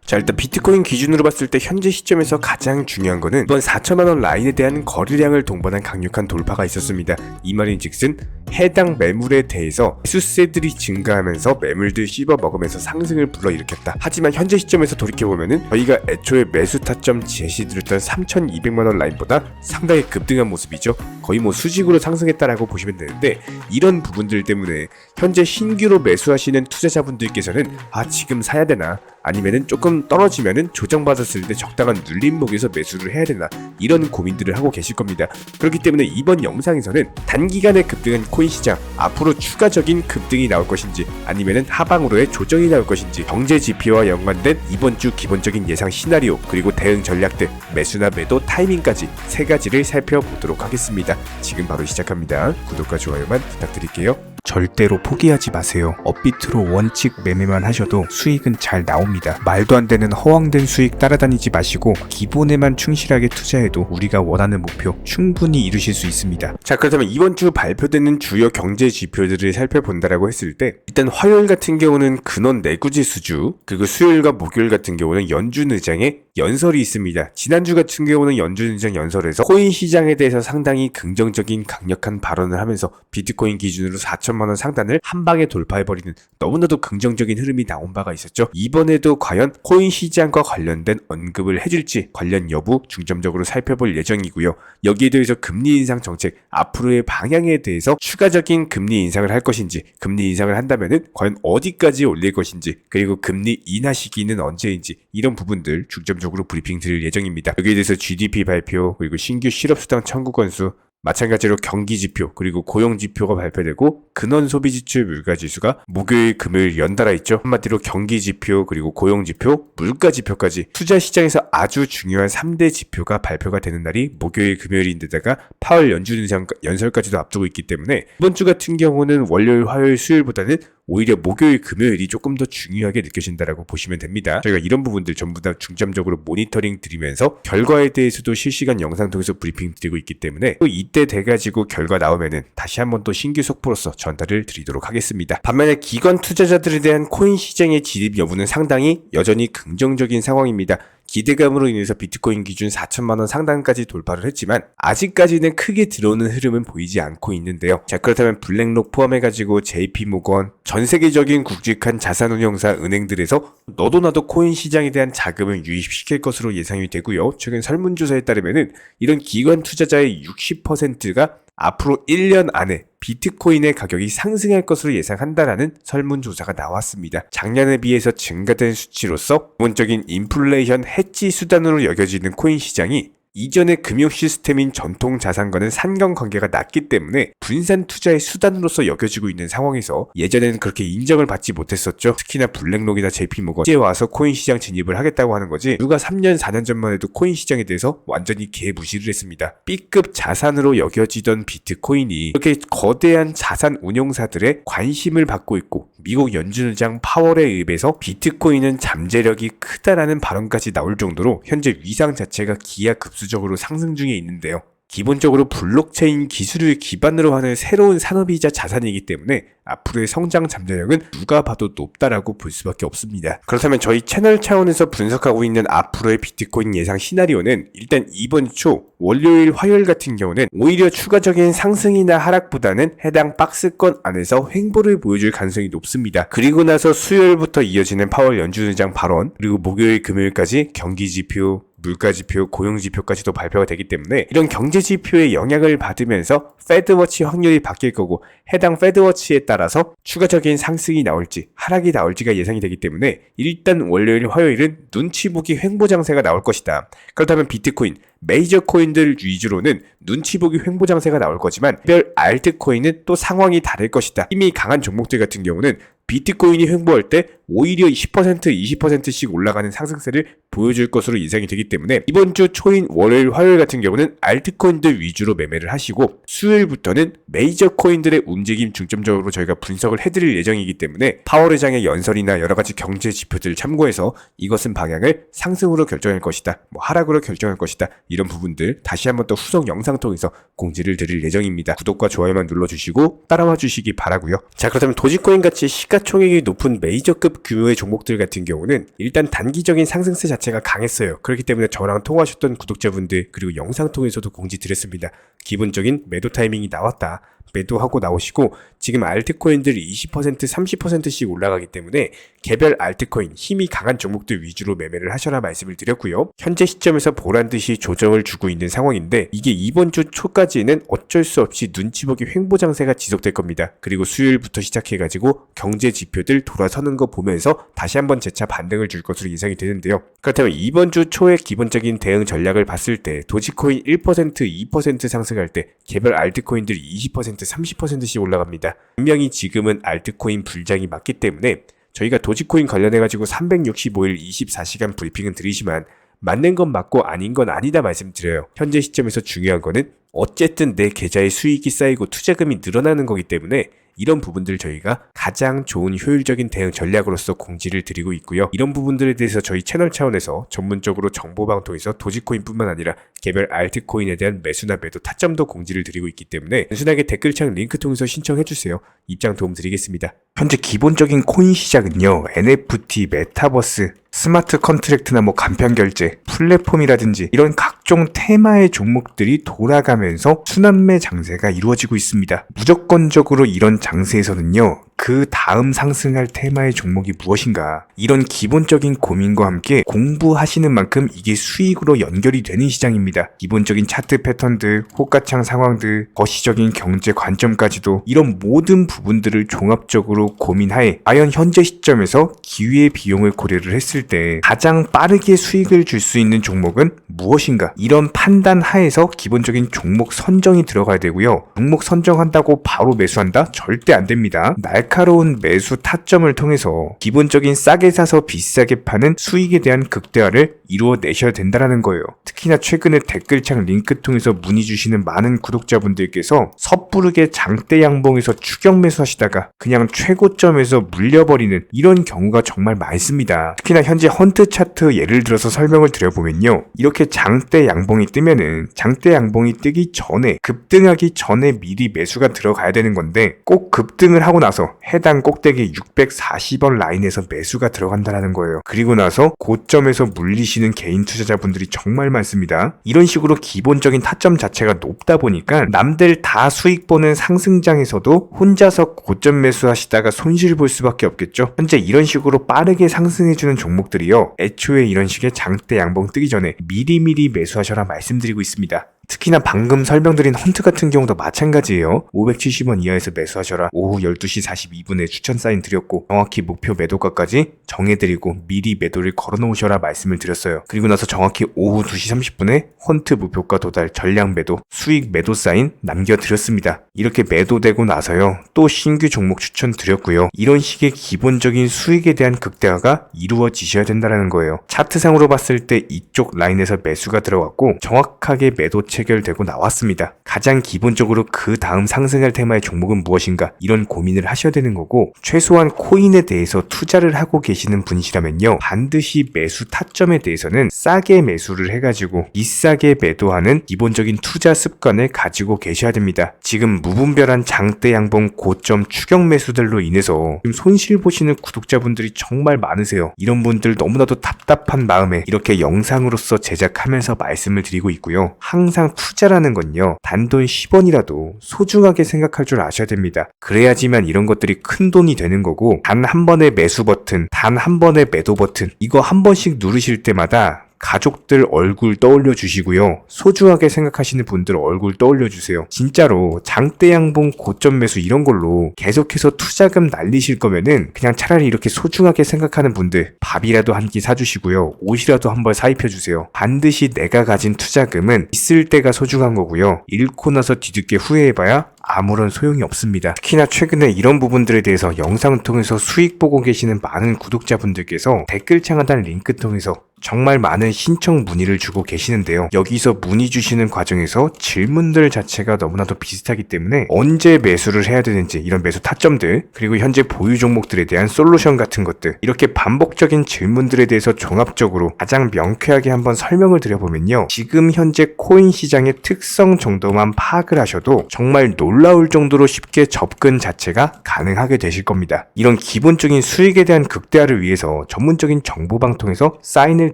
자, 일단 비트코인 기준으로 봤을 때 현재 시점에서 가장 중요한 거는 이번 4천만원 라인에 대한 거래량을 동반한 강력한 돌파가 있었습니다. 이 말인즉슨 해당 매물에 대해서 매수세들이 증가하면서 매물들 씹어먹으면서 상승을 불러일으켰다. 하지만 현재 시점에서 돌이켜보면은 저희가 애초에 매수 타점 제시드렸던 3,200만원 라인보다 상당히 급등한 모습이죠. 거의 뭐 수직으로 상승했다라고 보시면 되는데, 이런 부분들 때문에 현재 신규로 매수하시는 투자자분들께서는 지금 사야 되나, 아니면은 조금 떨어지면은 조정받았을 때 적당한 눌림목에서 매수를 해야 되나, 이런 고민들을 하고 계실 겁니다. 그렇기 때문에 이번 영상에서는 단기간에 급등한 코인 시장, 앞으로 추가적인 급등이 나올 것인지 아니면은 하방으로의 조정이 나올 것인지, 경제 지표와 연관된 이번 주 기본적인 예상 시나리오, 그리고 대응 전략들, 매수나 매도 타이밍까지 세 가지를 살펴보도록 하겠습니다. 지금 바로 시작합니다. 구독과 좋아요만 부탁드릴게요. 절대로 포기하지 마세요. 업비트로 원칙 매매만 하셔도 수익은 잘 나옵니다. 말도 안 되는 허황된 수익 따라다니지 마시고 기본에만 충실하게 투자해도 우리가 원하는 목표 충분히 이루실 수 있습니다. 자, 그렇다면 이번 주 발표되는 주요 경제 지표들을 살펴본다라고 했을 때, 일단 화요일 같은 경우는 근원 내구지수주, 그리고 수요일과 목요일 같은 경우는 연준 의장의 연설이 있습니다. 지난주 같은 경우는 연준 의장 연설에서 코인 시장에 대해서 상당히 긍정적인 강력한 발언을 하면서 비트코인 기준으로 4천만원 상단을 한 방에 돌파해버리는 너무나도 긍정적인 흐름이 나온 바가 있었죠. 이번에도 과연 코인 시장과 관련된 언급을 해줄지 관련 여부 중점적으로 살펴볼 예정이고요. 여기에 대해서 금리 인상 정책 앞으로의 방향에 대해서 추가적인 금리 인상을 할 것인지, 금리 인상을 한다면은 과연 어디까지 올릴 것인지, 그리고 금리 인하 시기는 언제인지, 이런 부분들 중점적으로 브리핑 드릴 예정입니다. 여기에 대해서 GDP 발표, 그리고 신규 실업수당 청구 건수, 마찬가지로 경기지표, 그리고 고용지표가 발표되고 근원 소비지출 물가지수가 목요일, 금요일 연달아 있죠. 한마디로 경기지표, 그리고 고용지표, 물가지표까지 투자시장에서 아주 중요한 3대 지표가 발표가 되는 날이 목요일, 금요일인데다가 파월 연준 의장 연설까지도 앞두고 있기 때문에 이번 주 같은 경우는 월요일, 화요일, 수요일보다는 오히려 목요일, 금요일이 조금 더 중요하게 느껴진다라고 보시면 됩니다. 저희가 이런 부분들 전부 다 중점적으로 모니터링 드리면서 결과에 대해서도 실시간 영상 통해서 브리핑 드리고 있기 때문에 또 이때 돼가지고 결과 나오면은 다시 한번 또 신규 속보로서 전달을 드리도록 하겠습니다. 반면에 기관 투자자들에 대한 코인 시장의 진입 여부는 상당히 여전히 긍정적인 상황입니다. 기대감으로 인해서 비트코인 기준 4천만원 상단까지 돌파를 했지만 아직까지는 크게 들어오는 흐름은 보이지 않고 있는데요. 자, 그렇다면 블랙록 포함해가지고 JP모건, 전 세계적인 굵직한 자산운용사 은행들에서 너도 나도 코인 시장에 대한 자금을 유입시킬 것으로 예상이 되고요. 최근 설문조사에 따르면은 이런 기관 투자자의 60%가 앞으로 1년 안에 비트코인의 가격이 상승할 것으로 예상한다라는 설문조사가 나왔습니다. 작년에 비해서 증가된 수치로서 기본적인 인플레이션 해지 수단으로 여겨지는 코인 시장이 이전의 금융 시스템인 전통 자산과는 상관관계가 낮기 때문에 분산 투자의 수단으로서 여겨지고 있는 상황에서 예전에는 그렇게 인정을 받지 못했었죠. 특히나 블랙록이나 JP모건 이제 와서 코인 시장 진입을 하겠다고 하는 거지, 누가 3년 4년 전만 해도 코인 시장에 대해서 완전히 개무시를 했습니다. B급 자산으로 여겨지던 비트코인이 이렇게 거대한 자산 운용사들의 관심을 받고 있고, 미국 연준 의장 파월에 의해서 비트코인은 잠재력이 크다라는 발언까지 나올 정도로 현재 위상 자체가 기하급수적으로 상승 중에 있는데요. 기본적으로 블록체인 기술을 기반으로 하는 새로운 산업이자 자산이기 때문에 앞으로의 성장 잠재력은 누가 봐도 높다라고 볼 수밖에 없습니다. 그렇다면 저희 채널 차원에서 분석하고 있는 앞으로의 비트코인 예상 시나리오는 일단 이번 주 월요일, 화요일 같은 경우는 오히려 추가적인 상승이나 하락보다는 해당 박스권 안에서 횡보를 보여줄 가능성이 높습니다. 그리고 나서 수요일부터 이어지는 파월 연준 의장 발언, 그리고 목요일, 금요일까지 경기지표, 물가지표, 고용지표까지도 발표가 되기 때문에 이런 경제지표의 영향을 받으면서 패드워치 확률이 바뀔 거고, 해당 패드워치에 따라서 추가적인 상승이 나올지 하락이 나올지가 예상이 되기 때문에 일단 월요일, 화요일은 눈치 보기 횡보 장세가 나올 것이다. 그렇다면 비트코인, 메이저 코인들 위주로는 눈치 보기 횡보 장세가 나올 거지만 별 알트코인은 또 상황이 다를 것이다. 이미 강한 종목들 같은 경우는 비트코인이 횡보할 때 오히려 10%, 20%씩 올라가는 상승세를 보여줄 것으로 예상이 되기 때문에 이번 주 초인 월요일, 화요일 같은 경우는 알트코인들 위주로 매매를 하시고, 수요일부터는 메이저 코인들의 움직임 중점적으로 저희가 분석을 해드릴 예정이기 때문에 파월 의장의 연설이나 여러가지 경제 지표들을 참고해서 이것은 방향을 상승으로 결정할 것이다, 하락으로 결정할 것이다, 이런 부분들 다시 한번 또 후속 영상 통해서 공지를 드릴 예정입니다. 구독과 좋아요만 눌러주시고 따라와 주시기 바라고요. 자, 그렇다면 도지코인 같이 시가총액이 높은 메이저급 A급 규모의 종목들 같은 경우는 일단 단기적인 상승세 자체가 강했어요. 그렇기 때문에 저랑 통화하셨던 구독자분들 그리고 영상 통해서도 공지 드렸습니다. 기본적인 매도 타이밍이 나왔다. 매도하고 나오시고 지금 알트코인들이 20% 30%씩 올라가기 때문에 개별 알트코인 힘이 강한 종목들 위주로 매매를 하셔라 말씀을 드렸고요. 현재 시점에서 보란듯이 조정을 주고 있는 상황인데 이게 이번 주 초까지는 어쩔 수 없이 눈치 보기 횡보 장세가 지속될 겁니다. 그리고 수요일부터 시작해가지고 경제 지표들 돌아서는 거 보면서 다시 한번 재차 반등을 줄 것으로 예상이 되는데요. 그렇다면 이번 주 초의 기본적인 대응 전략을 봤을 때 도지코인 1% 2% 상승할 때 개별 알트코인들이 20% 30%씩 올라갑니다. 분명히 지금은 알트코인 불장이 맞기 때문에 저희가 도지코인 관련해가지고 365일 24시간 브리핑은 드리지만 맞는 건 맞고 아닌 건 아니다 말씀드려요. 현재 시점에서 중요한 거는 어쨌든 내 계좌에 수익이 쌓이고 투자금이 늘어나는 거기 때문에 이런 부분들 저희가 가장 좋은 효율적인 대응 전략으로서 공지를 드리고 있고요. 이런 부분들에 대해서 저희 채널 차원에서 전문적으로 정보방통에서 도지코인뿐만 아니라 개별 알트코인에 대한 매수나 매도 타점도 공지를 드리고 있기 때문에 단순하게 댓글창 링크 통해서 신청해주세요. 입장 도움 드리겠습니다. 현재 기본적인 코인 시장은요. NFT, 메타버스, 스마트 컨트랙트나 간편결제, 플랫폼이라든지 이런 각종 테마의 종목들이 돌아가면서 순환매 장세가 이루어지고 있습니다. 무조건적으로 이런 장세에서는요. 그 다음 상승할 테마의 종목이 무엇인가 이런 기본적인 고민과 함께 공부하시는 만큼 이게 수익으로 연결이 되는 시장입니다. 기본적인 차트 패턴들, 호가창 상황들, 거시적인 경제 관점까지도 이런 모든 부분들을 종합적으로 고민하에 과연 현재 시점에서 기회의 비용을 고려를 했을 때 가장 빠르게 수익을 줄 수 있는 종목은 무엇인가 이런 판단 하에서 기본적인 종목 선정이 들어가야 되고요. 종목 선정한다고 바로 매수한다? 절대 안 됩니다. 날카로운 매수 타점을 통해서 기본적인 싸게 사서 비싸게 파는 수익에 대한 극대화를 이루어내셔야 된다는 거예요. 특히나 최근에 댓글창 링크 통해서 문의 주시는 많은 구독자분들께서 섣부르게 장대 양봉에서 추격 매수하시다가 그냥 최고점에서 물려버리는 이런 경우가 정말 많습니다. 특히나 현재 헌트 차트 예를 들어서 설명을 드려보면요. 이렇게 장대 양봉이 뜨면은 장대 양봉이 뜨기 전에 급등하기 전에 미리 매수가 들어가야 되는 건데 꼭 급등을 하고 나서 해당 꼭대기 640원 라인에서 매수가 들어간다는 거예요. 그리고 나서 고점에서 물리시는 개인 투자자분들이 정말 많습니다. 이런 식으로 기본적인 타점 자체가 높다 보니까 남들 다 수익 보는 상승장에서도 혼자서 고점 매수하시다가 손실 볼 수밖에 없겠죠. 현재 이런 식으로 빠르게 상승해주는 종목들이요. 애초에 이런 식의 장대 양봉 뜨기 전에 미리미리 매수하셔라 말씀드리고 있습니다. 특히나 방금 설명드린 헌트 같은 경우도 마찬가지예요. 570원 이하에서 매수하셔라. 오후 12시 42분에 추천 사인 드렸고 정확히 목표 매도가까지 정해드리고 미리 매도를 걸어놓으셔라 말씀을 드렸어요. 그리고 나서 정확히 오후 2시 30분에 헌트 목표가 도달 전량 매도 수익 매도 사인 남겨드렸습니다. 이렇게 매도되고 나서요. 또 신규 종목 추천 드렸고요. 이런 식의 기본적인 수익에 대한 극대화가 이루어지셔야 된다는 거예요. 차트상으로 봤을 때 이쪽 라인에서 매수가 들어갔고 정확하게 매도 체결되고 나왔습니다. 가장 기본적으로 그 다음 상승할 테마의 종목은 무엇인가 이런 고민을 하셔야 되는 거고 최소한 코인에 대해서 투자를 하고 계시는 분이시라면요. 반드시 매수 타점에 대해서는 싸게 매수를 해가지고 비싸게 매도하는 기본적인 투자 습관을 가지고 계셔야 됩니다. 지금 무분별한 장대 양봉 고점 추격 매수들로 인해서 지금 손실 보시는 구독자분들이 정말 많으세요. 이런 분들 너무나도 답답한 마음에 이렇게 영상으로서 제작하면서 말씀을 드리고 있고요. 항상 투자라는 건요. 단돈 10원이라도 소중하게 생각할 줄 아셔야 됩니다. 그래야지만 이런 것들이 큰 돈이 되는 거고 단 한 번의 매수 버튼, 단 한 번의 매도 버튼 이거 한 번씩 누르실 때마다 가족들 얼굴 떠올려 주시고요. 소중하게 생각하시는 분들 얼굴 떠올려 주세요. 진짜로 장대 양봉 고점 매수 이런 걸로 계속해서 투자금 날리실 거면은 그냥 차라리 이렇게 소중하게 생각하는 분들 밥이라도 한 끼 사주시고요. 옷이라도 한 벌 사입혀 주세요. 반드시 내가 가진 투자금은 있을 때가 소중한 거고요. 잃고 나서 뒤늦게 후회해봐야 아무런 소용이 없습니다. 특히나 최근에 이런 부분들에 대해서 영상을 통해서 수익 보고 계시는 많은 구독자분들께서 댓글창 하단 링크 통해서 정말 많은 신청 문의를 주고 계시는데요. 여기서 문의 주시는 과정에서 질문들 자체가 너무나도 비슷하기 때문에 언제 매수를 해야 되는지 이런 매수 타점들 그리고 현재 보유 종목들에 대한 솔루션 같은 것들 이렇게 반복적인 질문들에 대해서 종합적으로 가장 명쾌하게 한번 설명을 드려보면요. 지금 현재 코인 시장의 특성 정도만 파악을 하셔도 정말 놀라운 놀라울 정도로 쉽게 접근 자체가 가능하게 되실 겁니다. 이런 기본적인 수익에 대한 극대화를 위해서 전문적인 정보방통에서 사인을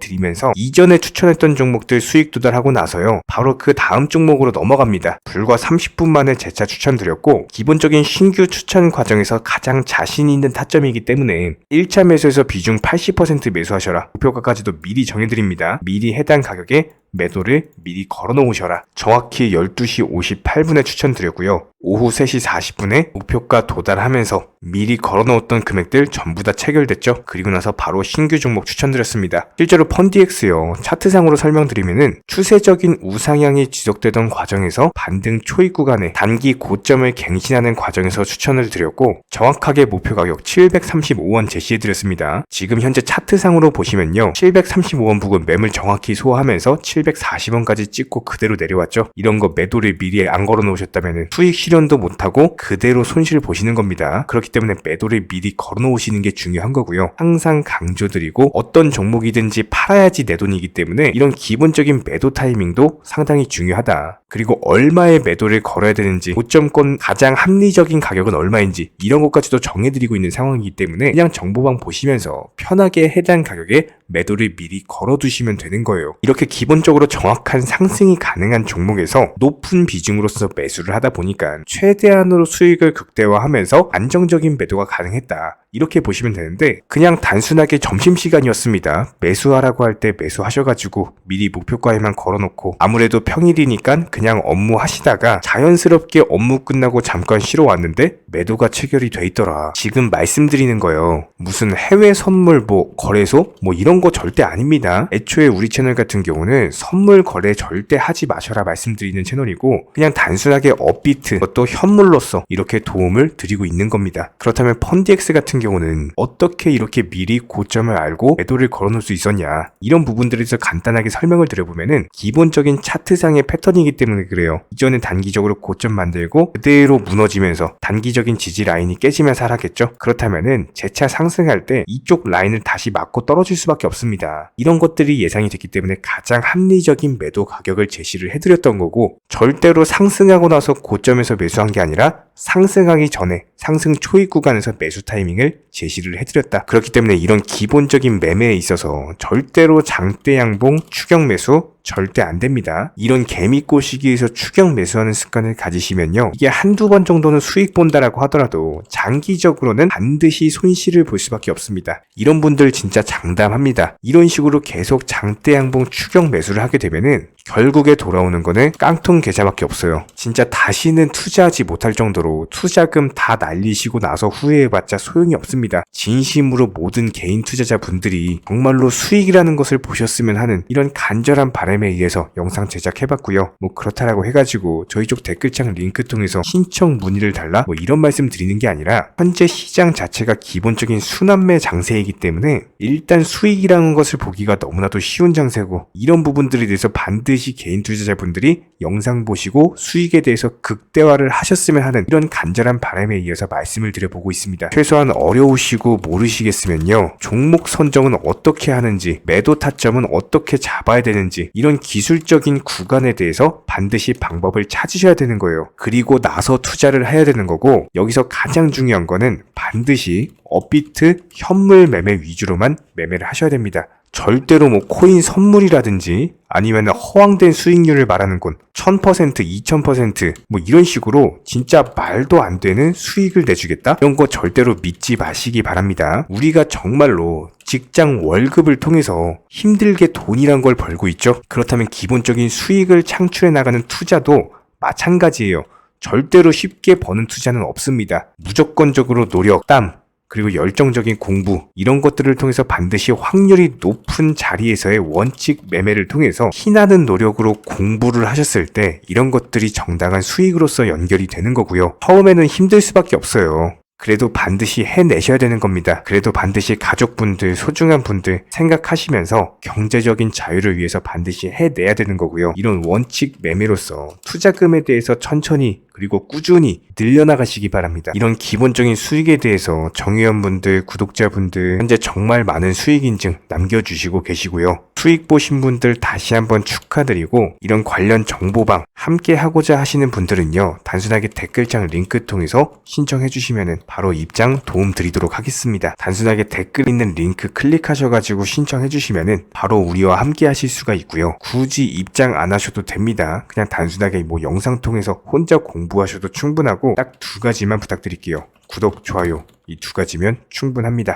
드리면서 이전에 추천했던 종목들 수익 도달하고 나서요, 바로 그 다음 종목으로 넘어갑니다. 불과 30분 만에 재차 추천드렸고, 기본적인 신규 추천 과정에서 가장 자신 있는 타점이기 때문에 1차 매수에서 비중 80% 매수하셔라, 목표가까지도 미리 정해드립니다. 미리 해당 가격에 매도를 미리 걸어 놓으셔라. 정확히 12시 58분에 추천드렸고요. 오후 3시 40분에 목표가 도달하면서 미리 걸어 놓았던 금액들 전부 다 체결됐죠. 그리고 나서 바로 신규 종목 추천드렸습니다. 실제로 펀디엑스요, 차트상으로 설명드리면은 추세적인 우상향이 지속되던 과정에서 반등 초입 구간에 단기 고점을 갱신하는 과정에서 추천을 드렸고, 정확하게 목표 가격 735원 제시해드렸습니다. 지금 현재 차트상으로 보시면요, 735원 부근 매물 정확히 소화하면서 740원까지 찍고 그대로 내려왔죠. 이런 거 매도를 미리 안 걸어 놓으셨다면 수익 실현도 못하고 그대로 손실 보시는 겁니다. 그렇기 때문에 매도를 미리 걸어 놓으시는 게 중요한 거고요. 항상 강조드리고, 어떤 종목이든지 팔아야지 내 돈이기 때문에 이런 기본적인 매도 타이밍도 상당히 중요하다. 그리고 얼마의 매도를 걸어야 되는지, 고점권 가장 합리적인 가격은 얼마인지 이런 것까지도 정해드리고 있는 상황이기 때문에 그냥 정보방 보시면서 편하게 해당 가격에 매도를 미리 걸어두시면 되는 거예요. 이렇게 기본적으로 정확한 상승이 가능한 종목에서 높은 비중으로서 매수를 하다 보니까 최대한으로 수익을 극대화하면서 안정적인 매도가 가능했다, 이렇게 보시면 되는데, 그냥 단순하게 점심시간이었습니다, 매수하라고 할 때 매수하셔가지고 미리 목표가에만 걸어놓고 아무래도 평일이니까 그냥 업무 하시다가 자연스럽게 업무 끝나고 잠깐 쉬러 왔는데 매도가 체결이 돼 있더라. 지금 말씀드리는 거예요, 무슨 해외 선물 거래소 이런 거 절대 아닙니다. 애초에 우리 채널 같은 경우는 선물 거래 절대 하지 마셔라 말씀드리는 채널이고, 그냥 단순하게 업비트, 그것도 현물로서 이렇게 도움을 드리고 있는 겁니다. 그렇다면 펀디엑스 같은 경우는 어떻게 이렇게 미리 고점을 알고 매도를 걸어놓을 수 있었냐, 이런 부분들에 대해서 간단하게 설명을 드려보면은 기본적인 차트상의 패턴이기 때문에 그래요. 이전에 단기적으로 고점 만들고 그대로 무너지면서 단기적인 지지 라인이 깨지면서 하락했죠. 그렇다면은 재차 상승할 때 이쪽 라인을 다시 맞고 떨어질 수밖에 없습니다. 이런 것들이 예상이 됐기 때문에 가장 합리적인 매도 가격을 제시를 해드렸던 거고, 절대로 상승하고 나서 고점에서 매수한 게 아니라 상승하기 전에 상승 초입 구간에서 매수 타이밍을 제시를 해드렸다. 그렇기 때문에 이런 기본적인 매매에 있어서 절대로 장대 양봉 추격 매수 절대 안 됩니다. 이런 개미꽃 시기에서 추격 매수하는 습관을 가지시면요, 이게 한두 번 정도는 수익 본다라고 하더라도 장기적으로는 반드시 손실을 볼 수밖에 없습니다. 이런 분들 진짜 장담합니다. 이런 식으로 계속 장대 양봉 추격 매수를 하게 되면은 결국에 돌아오는 거는 깡통 계좌밖에 없어요. 진짜 다시는 투자하지 못할 정도로 투자금 다 날리시고 나서 후회해봤자 소용이 없습니다. 진심으로 모든 개인 투자자분들이 정말로 수익이라는 것을 보셨으면 하는 이런 간절한 바람에 의해서 영상 제작해봤고요. 그렇다라고 해가지고 저희 쪽 댓글창 링크 통해서 신청 문의를 달라 이런 말씀 드리는 게 아니라, 현재 시장 자체가 기본적인 순환매 장세이기 때문에 일단 수익이라는 것을 보기가 너무나도 쉬운 장세고, 이런 부분들에 대해서 반드시 개인 투자자분들이 영상 보시고 수익에 대해서 극대화를 하셨으면 하는 이런 간절한 바람에 의해서 말씀을 드려보고 있습니다. 최소한 어려우시고 모르시겠으면요, 종목 선정은 어떻게 하는지, 매도 타점은 어떻게 잡아야 되는지, 이런 기술적인 구간에 대해서 반드시 방법을 찾으셔야 되는 거예요. 그리고 나서 투자를 해야 되는 거고, 여기서 가장 중요한 거는 반드시 업비트 현물 매매 위주로만 매매를 하셔야 됩니다. 절대로 코인 선물이라든지 아니면 허황된 수익률을 말하는 건 1000%, 2000% 이런 식으로 진짜 말도 안 되는 수익을 내주겠다? 이런 거 절대로 믿지 마시기 바랍니다. 우리가 정말로 직장 월급을 통해서 힘들게 돈이란 걸 벌고 있죠. 그렇다면 기본적인 수익을 창출해 나가는 투자도 마찬가지예요. 절대로 쉽게 버는 투자는 없습니다. 무조건적으로 노력, 땀, 그리고 열정적인 공부, 이런 것들을 통해서 반드시 확률이 높은 자리에서의 원칙 매매를 통해서 희나는 노력으로 공부를 하셨을 때 이런 것들이 정당한 수익으로서 연결이 되는 거고요. 처음에는 힘들 수밖에 없어요. 그래도 반드시 해내셔야 되는 겁니다. 그래도 반드시 가족분들, 소중한 분들 생각하시면서 경제적인 자유를 위해서 반드시 해내야 되는 거고요. 이런 원칙 매매로서 투자금에 대해서 천천히 그리고 꾸준히 늘려나가시기 바랍니다. 이런 기본적인 수익에 대해서 정의원분들, 구독자분들 현재 정말 많은 수익 인증 남겨주시고 계시고요. 수익 보신 분들 다시 한번 축하드리고, 이런 관련 정보방 함께 하고자 하시는 분들은요, 단순하게 댓글창 링크 통해서 신청해 주시면은 바로 입장 도움 드리도록 하겠습니다. 단순하게 댓글 있는 링크 클릭하셔가지고 신청해 주시면은 바로 우리와 함께 하실 수가 있고요. 굳이 입장 안 하셔도 됩니다. 그냥 단순하게 뭐 영상 통해서 혼자 공부하셔도 충분하고 딱 두 가지만 부탁드릴게요. 구독, 좋아요. 이 두 가지면 충분합니다.